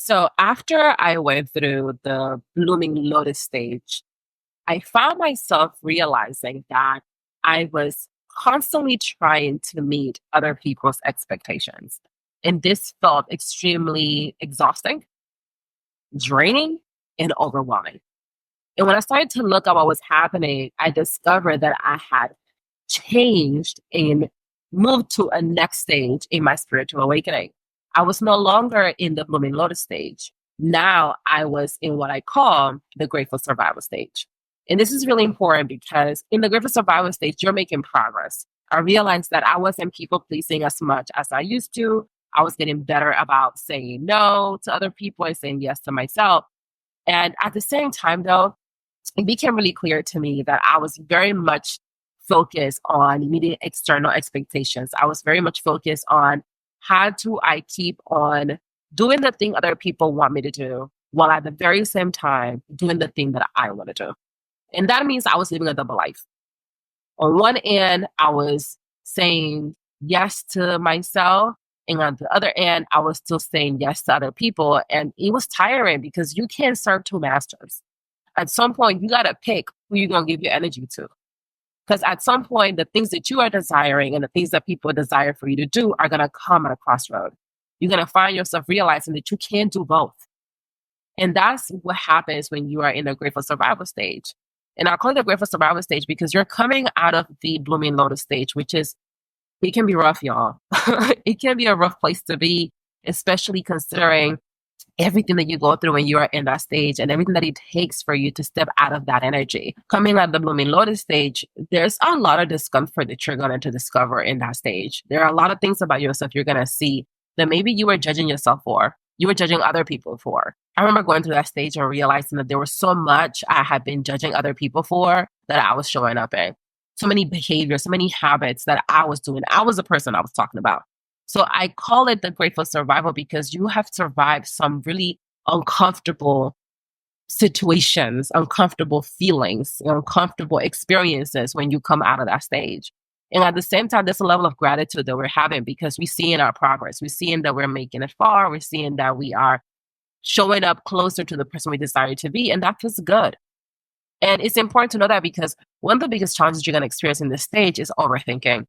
So after I went through the blooming lotus stage, I found myself realizing that I was constantly trying to meet other people's expectations. And this felt extremely exhausting, draining, and overwhelming. And when I started to look at what was happening, I discovered that I had changed and moved to a next stage in my spiritual awakening. I was no longer in the blooming lotus stage. Now I was in what I call the grateful survival stage. And this is really important because in the grateful survival stage, you're making progress. I realized that I wasn't people pleasing as much as I used to. I was getting better about saying no to other people and saying yes to myself. And at the same time, though, it became really clear to me that I was very much focused on meeting external expectations. I was very much focused on how do I keep on doing the thing other people want me to do while at the very same time doing the thing that I want to do. And that means I was living a double life. On one end, I was saying yes to myself. And on the other end, I was still saying yes to other people. And it was tiring because you can't serve two masters. At some point, you got to pick who you're going to give your energy to. Because at some point, the things that you are desiring and the things that people desire for you to do are going to come at a crossroad. You're going to find yourself realizing that you can't do both. And that's what happens when you are in the grateful survival stage. And I call it the grateful survival stage because you're coming out of the blooming lotus stage, which is, it can be rough, y'all. It can be a rough place to be, especially considering everything that you go through when you are in that stage and everything that it takes for you to step out of that energy. Coming out the blooming lotus stage, there's a lot of discomfort that you're going to discover in that stage. There are a lot of things about yourself you're going to see that maybe you were judging yourself for, you were judging other people for. I remember going through that stage and realizing that there was so much I had been judging other people for that I was showing up in. So many behaviors, so many habits that I was doing. I was the person I was talking about. So I call it the grateful survival because you have survived some really uncomfortable situations, uncomfortable feelings, uncomfortable experiences when you come out of that stage. And at the same time, there's a level of gratitude that we're having because we see in our progress, we're seeing that we're making it far, we're seeing that we are showing up closer to the person we desire to be, and that feels good. And it's important to know that because one of the biggest challenges you're going to experience in this stage is overthinking.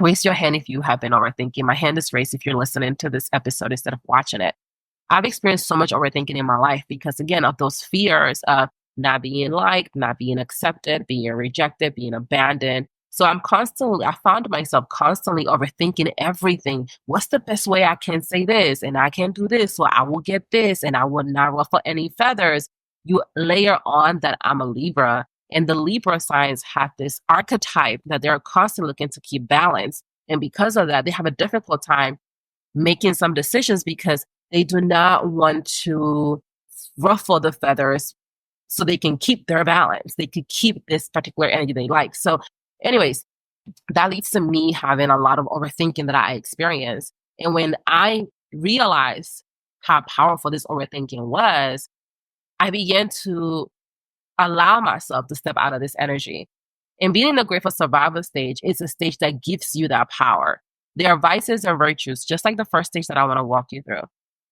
Raise your hand if you have been overthinking. My hand is raised if you're listening to this episode instead of watching it. I've experienced so much overthinking in my life because, again, of those fears of not being liked, not being accepted, being rejected, being abandoned. So I found myself constantly overthinking everything. What's the best way I can say this? And I can do this, so I will get this, and I will not ruffle any feathers. You layer on that I'm a Libra, and the Libra signs have this archetype that they're constantly looking to keep balance. And because of that, they have a difficult time making some decisions because they do not want to ruffle the feathers so they can keep their balance. They could keep this particular energy they like. So anyways, that leads to me having a lot of overthinking that I experience. And when I realized how powerful this overthinking was, I began to allow myself to step out of this energy. And being in the grateful survival stage is a stage that gives you that power. There are vices and virtues, just like the first stage that I want to walk you through.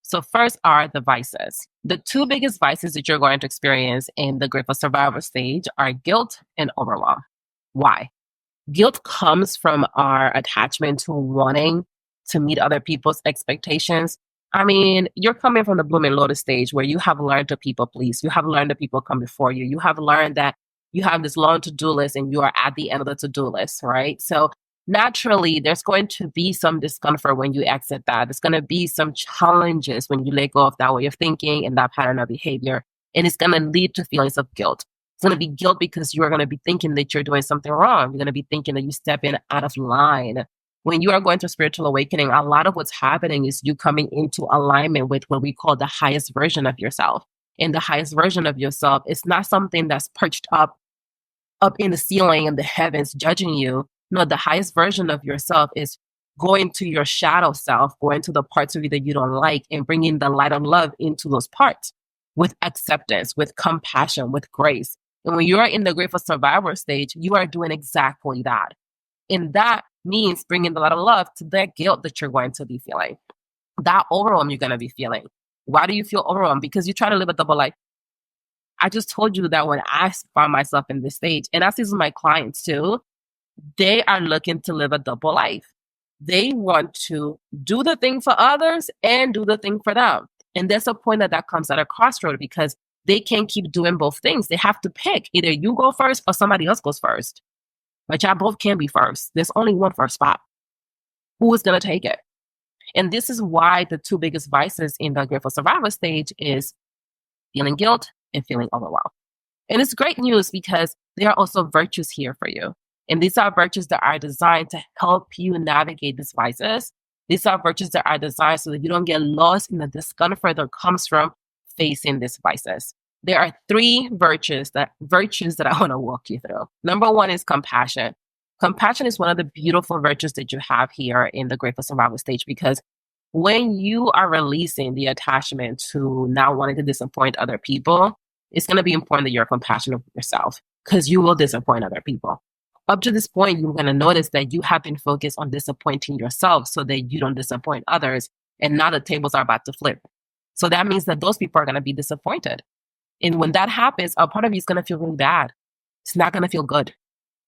So first are the vices. The two biggest vices that you're going to experience in the grateful survival stage are guilt and overwhelm. Why? Guilt comes from our attachment to wanting to meet other people's expectations. I mean, you're coming from the blooming lotus stage where you have learned to people please. You have learned that people come before you. You have learned that you have this long to-do list and you are at the end of the to-do list, right? So naturally, there's going to be some discomfort when you exit that. There's going to be some challenges when you let go of that way of thinking and that pattern of behavior. And it's going to lead to feelings of guilt. It's going to be guilt because you are going to be thinking that you're doing something wrong. You're going to be thinking that you step in out of line. When you are going through spiritual awakening, a lot of what's happening is you coming into alignment with what we call the highest version of yourself. And the highest version of yourself is not something that's perched up in the ceiling and the heavens judging you. No, the highest version of yourself is going to your shadow self, going to the parts of you that you don't like and bringing the light of love into those parts with acceptance, with compassion, with grace. And when you are in the grateful survivor stage, you are doing exactly that. And that means bringing a lot of love to that guilt that you're going to be feeling, that overwhelm you're going to be feeling. Why do you feel overwhelmed? Because you try to live a double life. I just told you that when I find myself in this stage, and I see this with my clients too, they are looking to live a double life. They want to do the thing for others and do the thing for them. And there's a point that comes at a crossroad because they can't keep doing both things. They have to pick either you go first or somebody else goes first. But y'all both can be first. There's only one first spot. Who is going to take it? And this is why the two biggest vices in the grateful survivor stage is feeling guilt and feeling overwhelmed. And it's great news because there are also virtues here for you. And these are virtues that are designed to help you navigate these vices. These are virtues that are designed so that you don't get lost in the discomfort that comes from facing these vices. There are three virtues that I want to walk you through. Number one is compassion. Compassion is one of the beautiful virtues that you have here in the grateful survival stage because when you are releasing the attachment to not wanting to disappoint other people, it's going to be important that you're compassionate with yourself because you will disappoint other people. Up to this point, you're going to notice that you have been focused on disappointing yourself so that you don't disappoint others. And now the tables are about to flip. So that means that those people are going to be disappointed. And when that happens, a part of you is going to feel really bad. It's not going to feel good.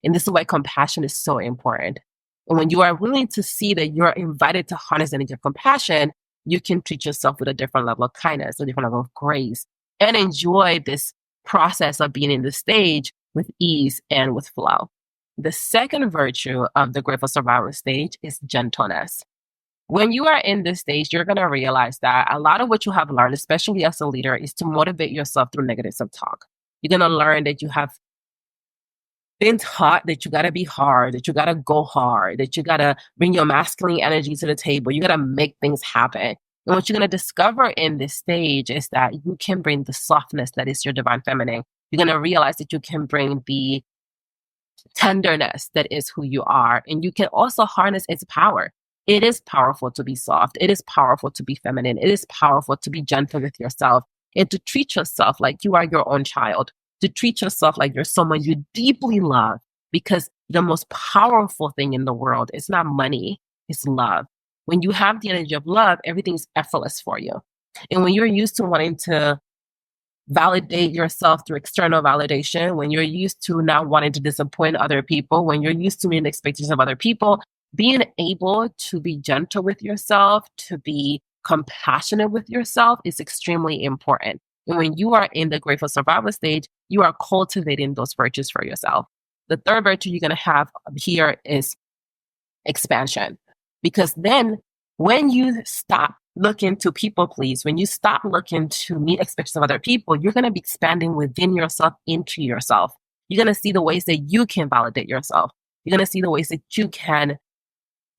And this is why compassion is so important. And when you are willing to see that you're invited to harness the energy of compassion, you can treat yourself with a different level of kindness, a different level of grace, and enjoy this process of being in the stage with ease and with flow. The second virtue of the grateful survivor stage is gentleness. When you are in this stage, you're going to realize that a lot of what you have learned, especially as a leader, is to motivate yourself through negative self-talk. You're going to learn that you have been taught that you got to be hard, that you got to go hard, that you got to bring your masculine energy to the table. You got to make things happen. And what you're going to discover in this stage is that you can bring the softness that is your divine feminine. You're going to realize that you can bring the tenderness that is who you are. And you can also harness its power. It is powerful to be soft. It is powerful to be feminine. It is powerful to be gentle with yourself and to treat yourself like you are your own child, to treat yourself like you're someone you deeply love, because the most powerful thing in the world is not money, it's love. When you have the energy of love, everything's effortless for you. And when you're used to wanting to validate yourself through external validation, when you're used to not wanting to disappoint other people, when you're used to meeting expectations of other people, being able to be gentle with yourself, to be compassionate with yourself is extremely important. And when you are in the grateful survival stage, you are cultivating those virtues for yourself. The third virtue you're going to have here is expansion. Because then when you stop looking to people please, when you stop looking to meet expectations of other people, you're going to be expanding within yourself into yourself. You're going to see the ways that you can validate yourself. You're going to see the ways that you can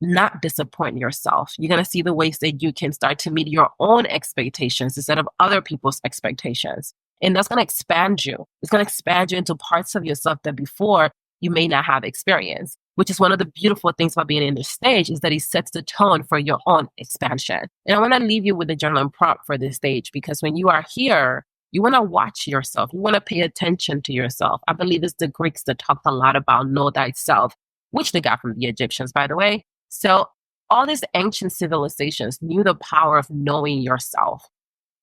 not disappoint yourself. You're going to see the ways that you can start to meet your own expectations instead of other people's expectations. And that's going to expand you. It's going to expand you into parts of yourself that before you may not have experienced, which is one of the beautiful things about being in this stage is that it sets the tone for your own expansion. And I want to leave you with the journal and prompt for this stage, because when you are here, you want to watch yourself. You want to pay attention to yourself. I believe it's the Greeks that talked a lot about know thyself, which they got from the Egyptians, by the way. So all these ancient civilizations knew the power of knowing yourself,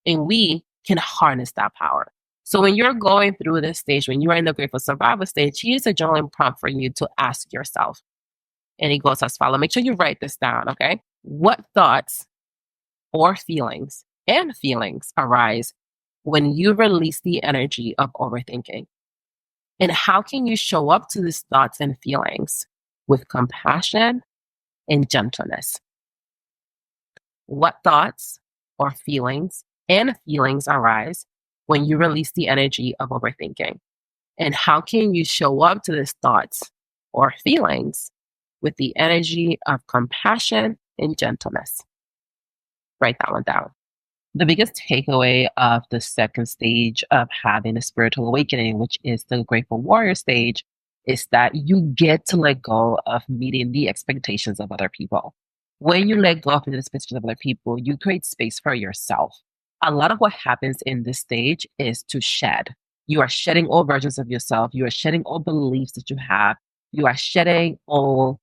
and we can harness that power. So when you're going through this stage, when you're in the grateful survival stage, here's a journaling prompt for you to ask yourself. And it goes as follows. Make sure you write this down, okay? What thoughts or feelings arise when you release the energy of overthinking? And how can you show up to these thoughts and feelings with compassion and gentleness? What thoughts or feelings arise when you release the energy of overthinking? And how can you show up to these thoughts or feelings with the energy of compassion and gentleness? Write that one down. The biggest takeaway of the second stage of having a spiritual awakening, which is the grateful warrior stage, is that you get to let go of meeting the expectations of other people. When you let go of the expectations of other people, you create space for yourself. A lot of what happens in this stage is to shed. You are shedding all versions of yourself. You are shedding all beliefs that you have. You are shedding all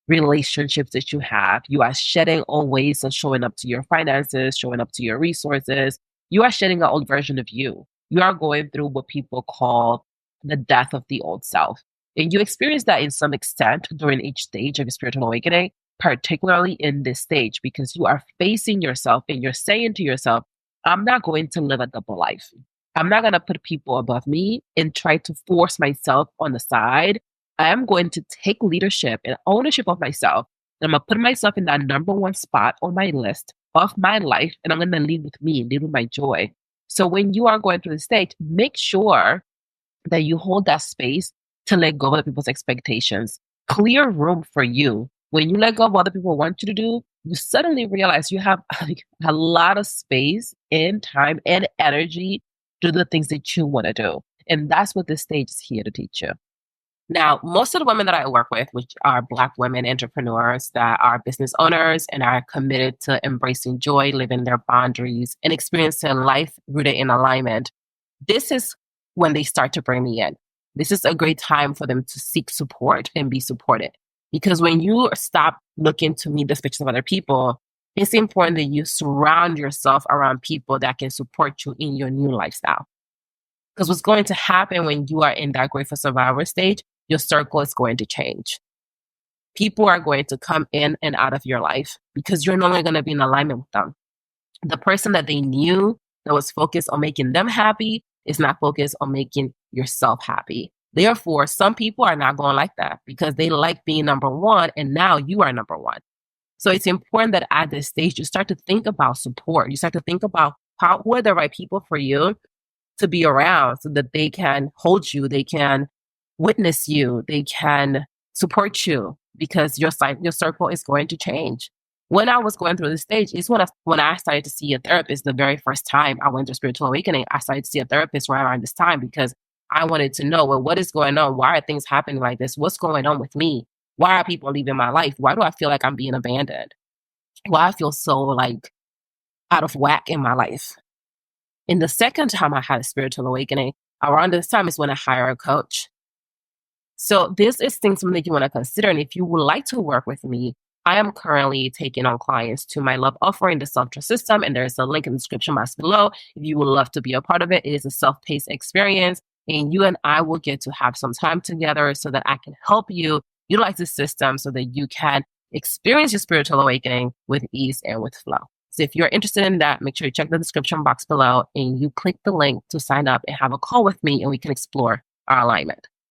relationships that you have. You are shedding old ways of showing up to your finances, showing up to your resources. You are shedding an old version of you. You are going through what people call the death of the old self. And you experience that in some extent during each stage of your spiritual awakening, particularly in this stage, because you are facing yourself and you're saying to yourself, I'm not going to live a double life. I'm not going to put people above me and try to force myself on the side. I am going to take leadership and ownership of myself. And I'm going to put myself in that number one spot on my list of my life. And I'm going to lead with me, lead with my joy. So when you are going through the stage, make sure that you hold that space to let go of other people's expectations. Clear room for you. When you let go of what other people want you to do, you suddenly realize you have like, a lot of space and time and energy to do the things that you want to do. And that's what this stage is here to teach you. Now, most of the women that I work with, which are Black women entrepreneurs that are business owners and are committed to embracing joy, living their boundaries, and experiencing life rooted in alignment, this is when they start to bring me in. This is a great time for them to seek support and be supported. Because when you stop looking to meet the expectations of other people, it's important that you surround yourself around people that can support you in your new lifestyle. Because what's going to happen when you are in that grateful survivor stage, your circle is going to change. People are going to come in and out of your life because you're no longer going to be in alignment with them. The person that they knew that was focused on making them happy is not focused on making yourself happy. Therefore, some people are not going like that because they like being number one and now you are number one. So it's important that at this stage, you start to think about support. You start to think about who are the right people for you to be around so that they can hold you, they can witness you, they can support you because your circle is going to change. When I was going through this stage, is when I started to see a therapist. The very first time I went through spiritual awakening, I started to see a therapist right around this time because I wanted to know, well, what is going on? Why are things happening like this? What's going on with me? Why are people leaving my life? Why do I feel like I'm being abandoned? Why I feel so like out of whack in my life? And the second time I had a spiritual awakening, around this time is when I hire a coach. So this is something that you want to consider. And if you would like to work with me, I am currently taking on clients to my love offering, the self-trust system, and there's a link in the description box below. If you would love to be a part of it, it is a self-paced experience, and you and I will get to have some time together so that I can help you utilize the system so that you can experience your spiritual awakening with ease and with flow. So if you're interested in that, make sure you check the description box below and you click the link to sign up and have a call with me and we can explore our alignment.